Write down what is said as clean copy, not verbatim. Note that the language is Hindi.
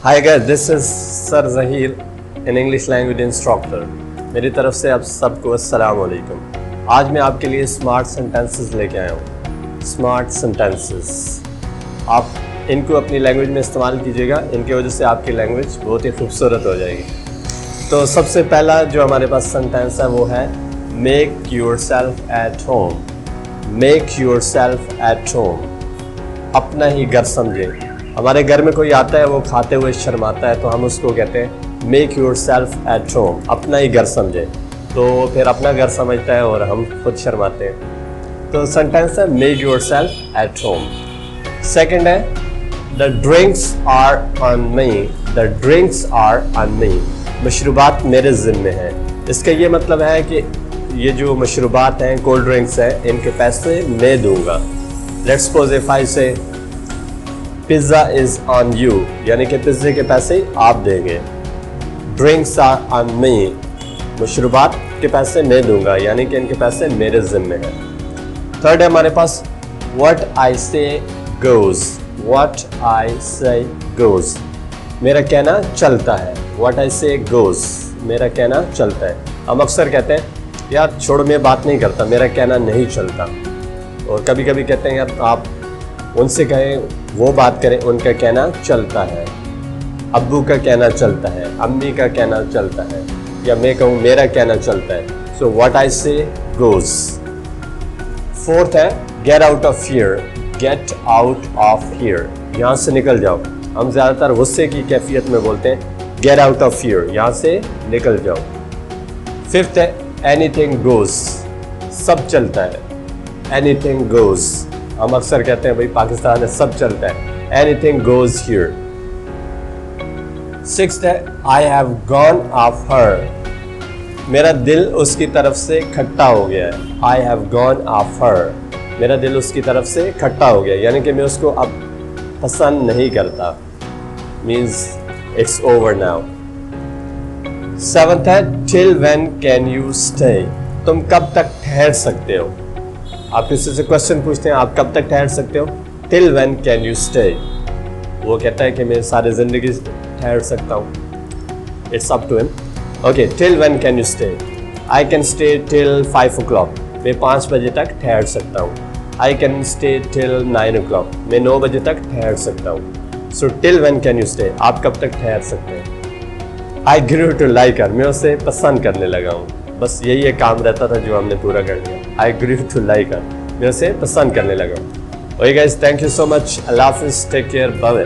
Hi guys, this is Sir Zaheer, an English language instructor. मेरी तरफ से आप सबको अस्सलाम वालेकुम। आज मैं आपके लिए स्मार्ट सेंटेंसेस लेके आया हूँ। स्मार्ट सेंटेंसेस आप इनको अपनी लैंग्वेज में इस्तेमाल कीजिएगा, इनकी वजह से आपकी लैंग्वेज बहुत ही खूबसूरत हो जाएगी। तो सबसे पहला जो हमारे पास सेंटेंस है वो है make yourself at home. Make yourself at home, अपना ही घर समझें। हमारे घर में कोई आता है, वो खाते हुए शर्माता है, तो हम उसको कहते हैं make yourself at home, अपना ही घर समझे। तो फिर अपना घर समझता है और हम खुद शर्माते हैं। तो सेंटेंस है make yourself at home. Second है the drinks are on me. The drinks are on me, मशरूबात मेरे ज़िम्मे हैं। इसका ये मतलब है कि ये जो मशरूबात हैं, कोल्ड ड्रिंक्स हैं, इनके पैसे मैं दूंगा। लेट्स सपोज इफ आई से पिज़्ज़ा इज़ ऑन यू, यानी कि पिज़्ज़े के पैसे आप देंगे। ड्रिंक्स आर ऑन मी, मशरूबात के पैसे मैं दूंगा, यानी कि इनके पैसे मेरे ज़िम्मे हैं। थर्ड है हमारे पास व्हाट आई से गोज़। व्हाट आई से गोज़, मेरा कहना चलता है। व्हाट आई से गोज़, मेरा कहना चलता है। हम अक्सर कहते हैं यार छोड़, मैं बात नहीं करता, मेरा कहना नहीं चलता। और कभी कभी कहते हैं यार आप उनसे कहें वो बात करें, उनका कहना चलता है। अब्बू का कहना चलता है, अम्मी का कहना चलता है, या मैं कहूँ मेरा कहना चलता है। सो व्हाट आई से गोज़। फोर्थ है get out of here. Get out of here, यहाँ से निकल जाओ। हम ज़्यादातर गुस्से की कैफियत में बोलते हैं गेट आउट ऑफ हियर, यहाँ से निकल जाओ। फिफ्थ है एनीथिंग गोज़, सब चलता है। एनीथिंग गोज़, हम अक्सर कहते हैं भाई पाकिस्तान में सब चलता है। Anything goes here. सिक्स्थ है I have gone of her. मेरा दिल उसकी तरफ से खट्टा हो गया है। I have gone of her, मेरा दिल उसकी तरफ से खट्टा हो गया, यानी कि मैं उसको अब पसंद नहीं करता। Means it's over now. Seventh है till when can you stay. तुम कब तक ठहर सकते हो। आप किसी से क्वेश्चन पूछते हैं आप कब तक ठहर सकते हो, till when can you stay. वो कहता है कि मैं सारी ज़िंदगी ठहर सकता हूँ। It's up to him. Okay, till when can you stay. I can stay till 5 o'clock, मैं 5 बजे तक ठहर सकता हूँ। आई कैन स्टे टिल 9 o'clock, मैं 9 बजे तक ठहर सकता हूँ। So till when can you stay, आप कब तक ठहर सकते हैं। आई ग्रू टू लाइक हर, मैं उसे पसंद करने लगा हूँ। बस यही एक काम रहता था जो हमने पूरा कर लिया। आई ग्रू टू लाइक हर, मैं उसे पसंद करने लगा हूँ। Okay guys, thank you so much. अल्लाह हाफिज़, टेक केयर, बाय बाय।